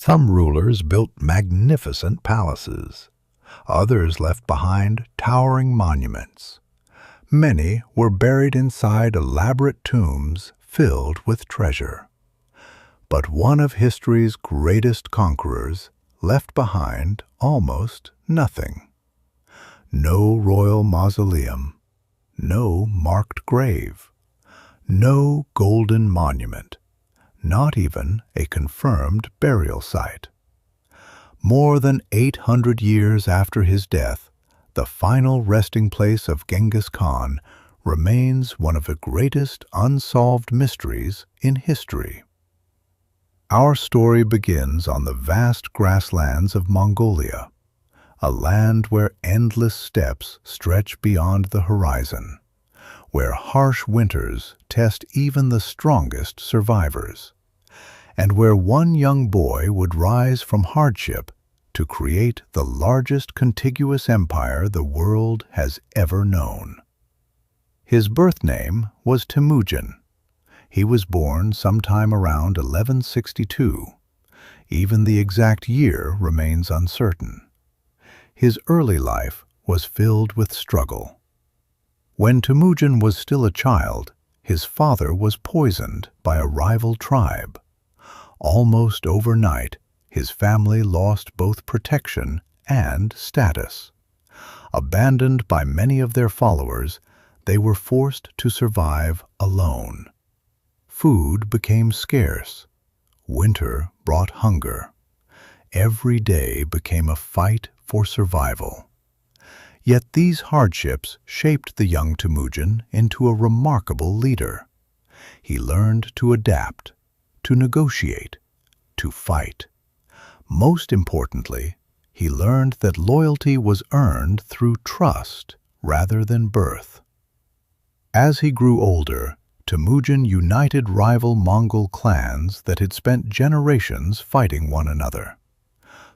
Some rulers built magnificent palaces. Others left behind towering monuments. Many were buried inside elaborate tombs filled with treasure. But one of history's greatest conquerors left behind almost nothing. No royal mausoleum, no marked grave, no golden monument, not even a confirmed burial site. More than 800 years after his death, the final resting place of Genghis Khan remains one of the greatest unsolved mysteries in history. Our story begins on the vast grasslands of Mongolia, a land where endless steppes stretch beyond the horizon, where harsh winters test even the strongest survivors, and where one young boy would rise from hardship to create the largest contiguous empire the world has ever known. His birth name was Temujin. He was born sometime around 1162. Even the exact year remains uncertain. His early life was filled with struggle. When Temujin was still a child, his father was poisoned by a rival tribe. Almost overnight, his family lost both protection and status. Abandoned by many of their followers, they were forced to survive alone. Food became scarce. Winter brought hunger. Every day became a fight for survival. Yet these hardships shaped the young Temujin into a remarkable leader. He learned to adapt, to negotiate, to fight. Most importantly, he learned that loyalty was earned through trust rather than birth. As he grew older, Temujin united rival Mongol clans that had spent generations fighting one another.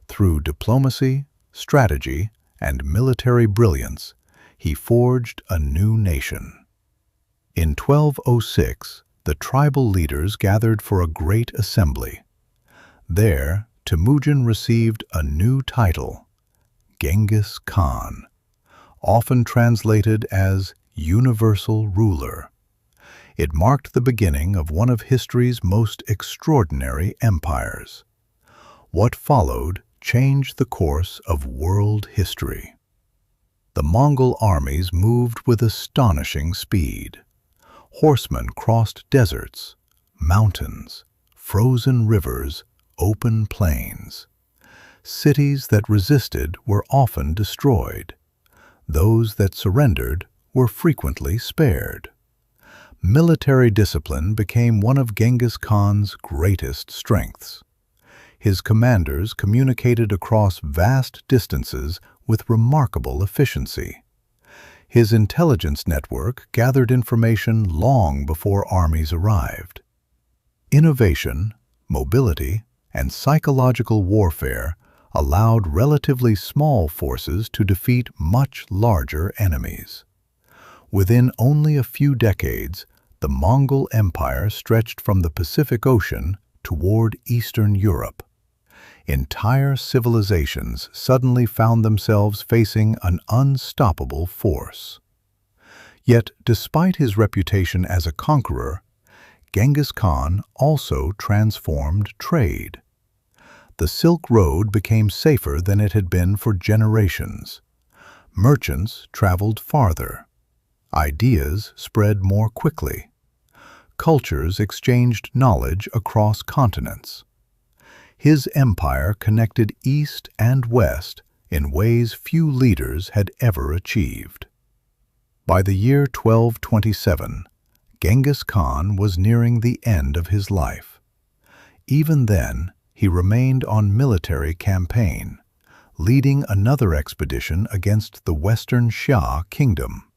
Through diplomacy, strategy, and military brilliance, he forged a new nation. In 1206, the tribal leaders gathered for a great assembly. There, Temujin received a new title, Genghis Khan, often translated as Universal Ruler. It marked the beginning of one of history's most extraordinary empires. What followed changed the course of world history. The Mongol armies moved with astonishing speed. Horsemen crossed deserts, mountains, frozen rivers, open plains. Cities that resisted were often destroyed. Those that surrendered were frequently spared. Military discipline became one of Genghis Khan's greatest strengths. His commanders communicated across vast distances with remarkable efficiency. His intelligence network gathered information long before armies arrived. Innovation, mobility, and psychological warfare allowed relatively small forces to defeat much larger enemies. Within only a few decades, the Mongol Empire stretched from the Pacific Ocean toward Eastern Europe. Entire civilizations suddenly found themselves facing an unstoppable force. Yet, despite his reputation as a conqueror, Genghis Khan also transformed trade. The Silk Road became safer than it had been for generations. Merchants traveled farther. Ideas spread more quickly. Cultures exchanged knowledge across continents. His empire connected East and West in ways few leaders had ever achieved. By the year 1227, Genghis Khan was nearing the end of his life. Even then, he remained on military campaign, leading another expedition against the Western Xia kingdom.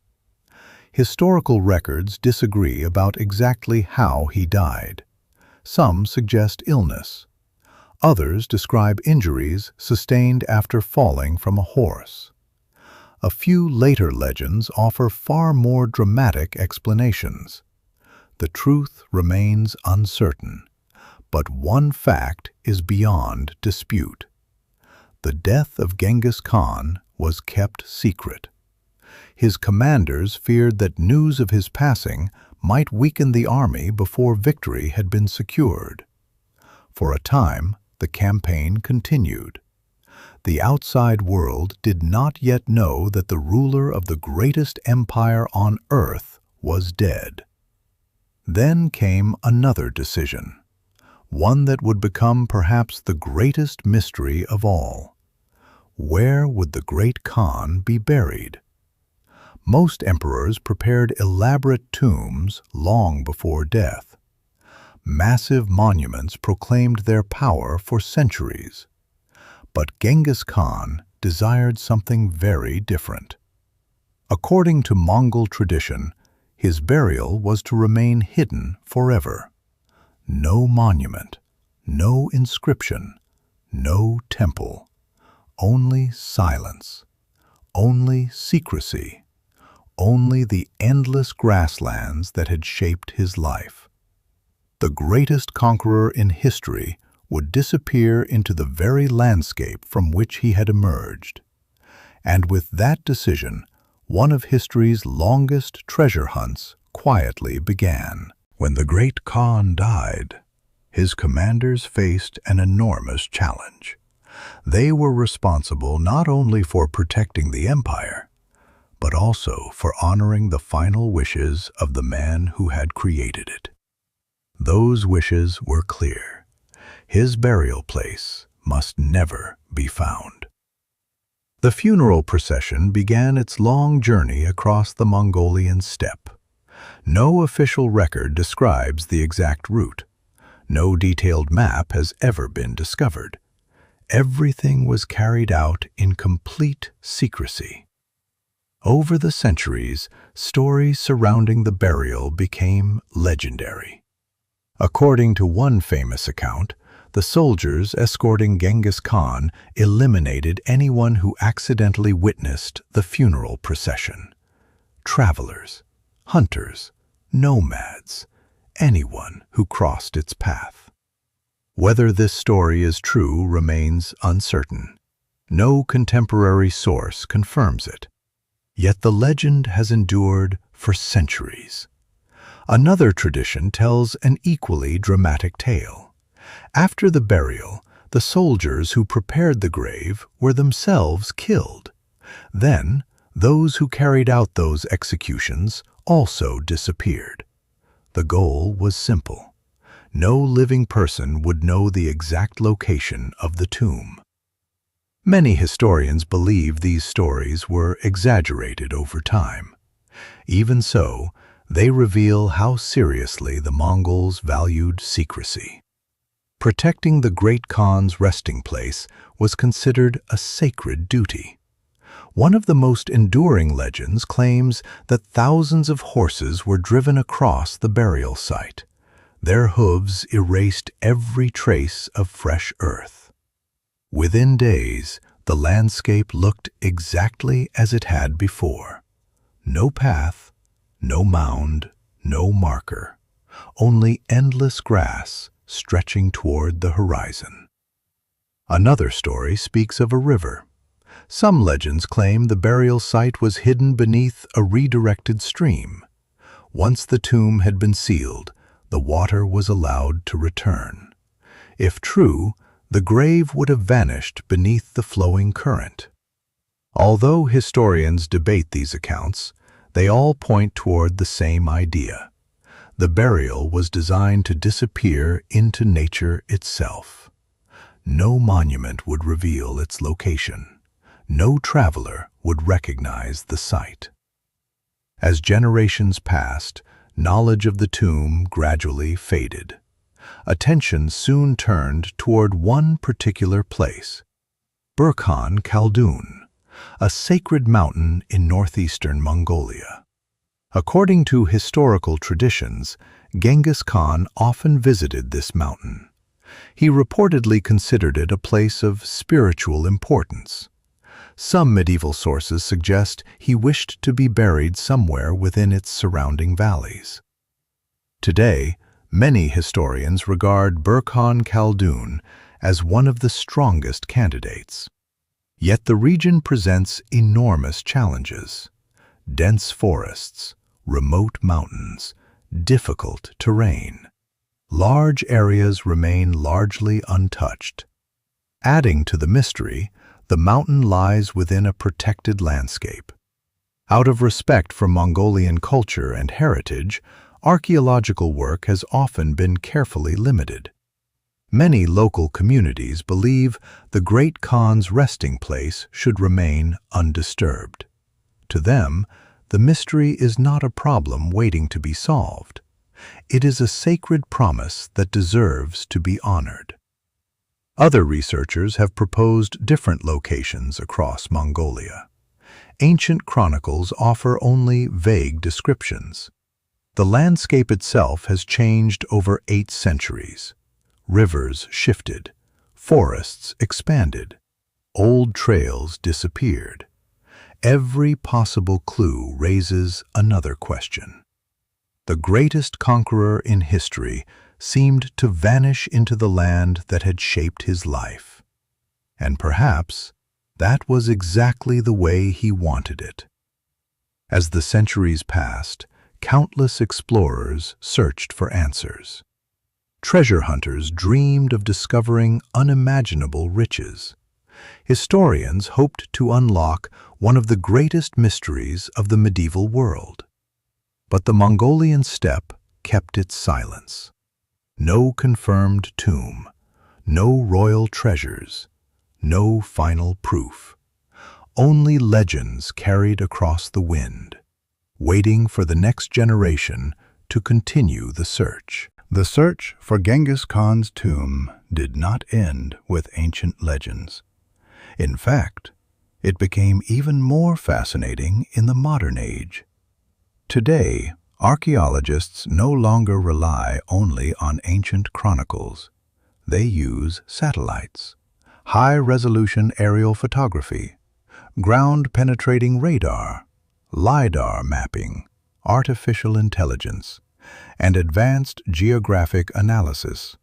Historical records disagree about exactly how he died. Some suggest illness. Others describe injuries sustained after falling from a horse. A few later legends offer far more dramatic explanations. The truth remains uncertain, But one fact is beyond dispute. The death of Genghis Khan was kept secret. His commanders feared that news of his passing might weaken the army before victory had been secured. For a time, the campaign continued. The outside world did not yet know that the ruler of the greatest empire on earth was dead. Then came another decision, one that would become perhaps the greatest mystery of all. Where would the great Khan be buried? Most emperors prepared elaborate tombs long before death. Massive monuments proclaimed their power for centuries. But Genghis Khan desired something very different. According to Mongol tradition, his burial was to remain hidden forever. No monument, no inscription, no temple. Only silence, only secrecy, only the endless grasslands that had shaped his life. The greatest conqueror in history would disappear into the very landscape from which he had emerged. And with that decision, one of history's longest treasure hunts quietly began. When the great Khan died, his commanders faced an enormous challenge. They were responsible not only for protecting the empire, but also for honoring the final wishes of the man who had created it. Those wishes were clear. His burial place must never be found. The funeral procession began its long journey across the Mongolian steppe. No official record describes the exact route. No detailed map has ever been discovered. Everything was carried out in complete secrecy. Over the centuries, stories surrounding the burial became legendary. According to one famous account, the soldiers escorting Genghis Khan eliminated anyone who accidentally witnessed the funeral procession. Travelers, hunters, nomads, anyone who crossed its path. Whether this story is true remains uncertain. No contemporary source confirms it. Yet the legend has endured for centuries. Another tradition tells an equally dramatic tale. After the burial, the soldiers who prepared the grave were themselves killed. Then, those who carried out those executions also disappeared. The goal was simple. No living person would know the exact location of the tomb. Many historians believe these stories were exaggerated over time. Even so, they reveal how seriously the Mongols valued secrecy. Protecting the great Khan's resting place was considered a sacred duty. One of the most enduring legends claims that thousands of horses were driven across the burial site. Their hooves erased every trace of fresh earth. Within days, the landscape looked exactly as it had before. No path, no mound, no marker, only endless grass stretching toward the horizon. Another story speaks of a river. Some legends claim the burial site was hidden beneath a redirected stream. Once the tomb had been sealed, the water was allowed to return. If true, the grave would have vanished beneath the flowing current. Although historians debate these accounts, they all point toward the same idea. The burial was designed to disappear into nature itself. No monument would reveal its location. No traveler would recognize the site. As generations passed, knowledge of the tomb gradually faded. Attention soon turned toward one particular place, Burkhan Khaldun, a sacred mountain in northeastern Mongolia. According to historical traditions, Genghis Khan often visited this mountain. He reportedly considered it a place of spiritual importance. Some medieval sources suggest he wished to be buried somewhere within its surrounding valleys. Today, Many historians regard Burkhan Khaldun as one of the strongest candidates. Yet the region presents enormous challenges: dense forests, remote mountains, difficult terrain. Large areas remain largely untouched. Adding to the mystery, the mountain lies within a protected landscape. Out of respect for Mongolian culture and heritage, archaeological work has often been carefully limited. Many local communities believe the Great Khan's resting place should remain undisturbed. To them, the mystery is not a problem waiting to be solved. It is a sacred promise that deserves to be honored. Other researchers have proposed different locations across Mongolia. Ancient chronicles offer only vague descriptions. The landscape itself has changed over 8 centuries. Rivers shifted, forests expanded, old trails disappeared. Every possible clue raises another question. The greatest conqueror in history seemed to vanish into the land that had shaped his life. And perhaps that was exactly the way he wanted it. As the centuries passed, countless explorers searched for answers. Treasure hunters dreamed of discovering unimaginable riches. Historians hoped to unlock one of the greatest mysteries of the medieval world. But the Mongolian steppe kept its silence. No confirmed tomb, no royal treasures, no final proof. Only legends carried across the wind, waiting for the next generation to continue the search. The search for Genghis Khan's tomb did not end with ancient legends. In fact, it became even more fascinating in the modern age. Today, archaeologists no longer rely only on ancient chronicles. They use satellites, high-resolution aerial photography, ground-penetrating radar, LiDAR mapping, artificial intelligence, and advanced geographic analysis.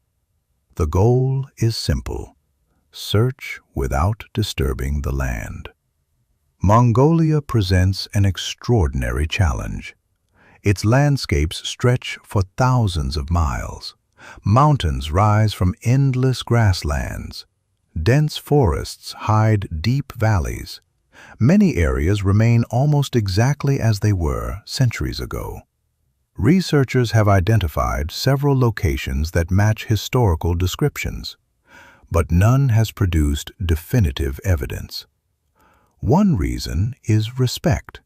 The goal is simple: search without disturbing the land. Mongolia presents an extraordinary challenge. Its landscapes stretch for thousands of miles. Mountains rise from endless grasslands. Dense forests hide deep valleys. Many areas remain almost exactly as they were centuries ago. Researchers have identified several locations that match historical descriptions, but none has produced definitive evidence. One reason is respect.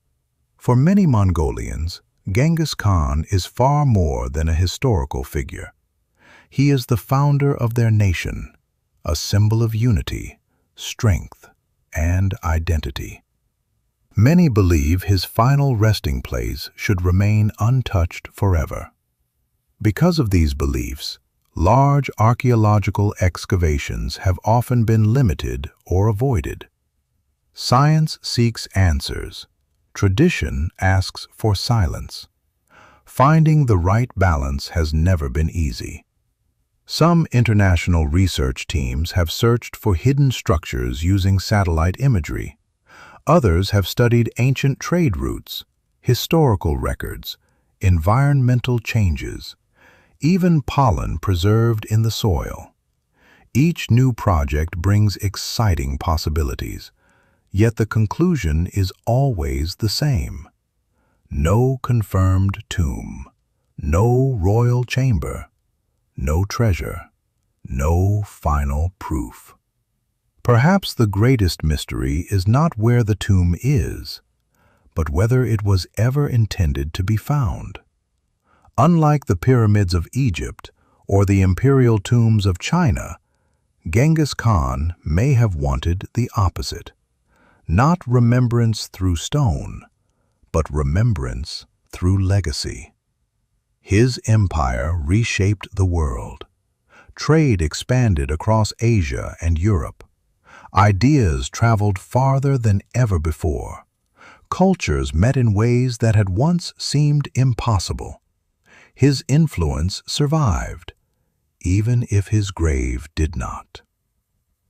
For many Mongolians, Genghis Khan is far more than a historical figure. He is the founder of their nation, a symbol of unity, strength, and identity. Many believe his final resting place should remain untouched forever. Because of these beliefs, large archaeological excavations have often been limited or avoided. Science seeks answers. Tradition asks for silence. Finding the right balance has never been easy. Some international research teams have searched for hidden structures using satellite imagery. Others have studied ancient trade routes, historical records, environmental changes, even pollen preserved in the soil. Each new project brings exciting possibilities, yet the conclusion is always the same. No confirmed tomb, no royal chamber, no treasure, no final proof. Perhaps the greatest mystery is not where the tomb is, but whether it was ever intended to be found. Unlike the pyramids of Egypt or the imperial tombs of China, Genghis Khan may have wanted the opposite. Not remembrance through stone, but remembrance through legacy. His empire reshaped the world. Trade expanded across Asia and Europe. Ideas traveled farther than ever before. Cultures met in ways that had once seemed impossible. his influence survived, even if his grave did not.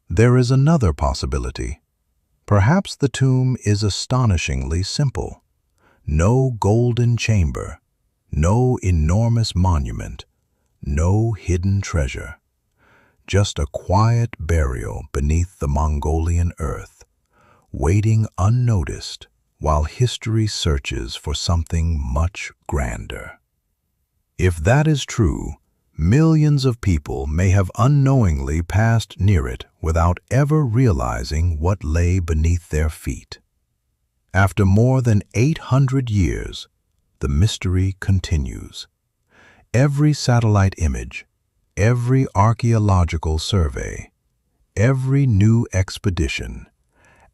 There is another possibility. Perhaps the tomb is astonishingly simple. No golden chamber, no enormous monument, no hidden treasure. Just a quiet burial beneath the Mongolian earth, waiting unnoticed while history searches for something much grander. If that is true, millions of people may have unknowingly passed near it without ever realizing what lay beneath their feet. After more than 800 years, the mystery continues. Every satellite image, every archaeological survey, every new expedition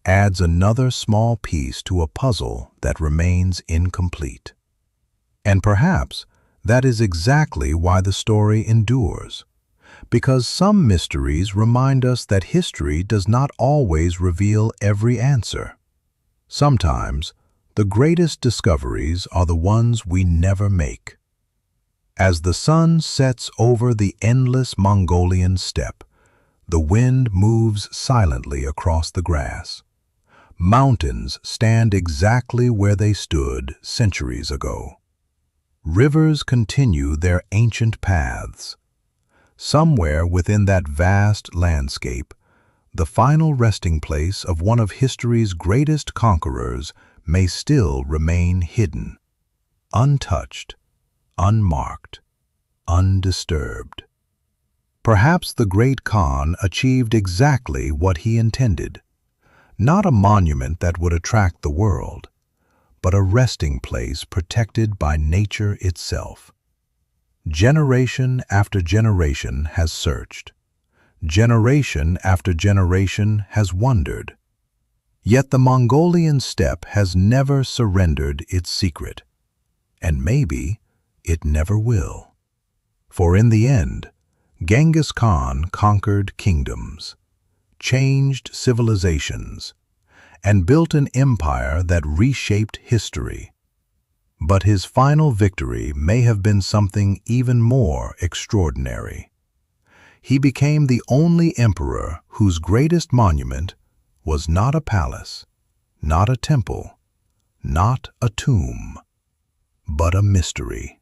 adds another small piece to a puzzle that remains incomplete. And perhaps that is exactly why the story endures, because some mysteries remind us that history does not always reveal every answer. Sometimes, the greatest discoveries are the ones we never make. As the sun sets over the endless Mongolian steppe, the wind moves silently across the grass. Mountains stand exactly where they stood centuries ago. Rivers continue their ancient paths. Somewhere within that vast landscape, the final resting place of one of history's greatest conquerors may still remain hidden, untouched, unmarked, undisturbed. Perhaps the great Khan achieved exactly what he intended. Not a monument that would attract the world, but a resting place protected by nature itself. Generation after generation has searched. Generation after generation has wondered. Yet the Mongolian steppe has never surrendered its secret, and maybe it never will. For in the end, Genghis Khan conquered kingdoms, changed civilizations, and built an empire that reshaped history. But his final victory may have been something even more extraordinary. He became the only emperor whose greatest monument was not a palace, not a temple, not a tomb, but a mystery.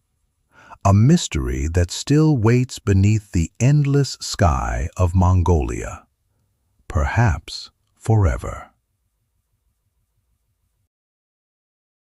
A mystery that still waits beneath the endless sky of Mongolia, perhaps forever.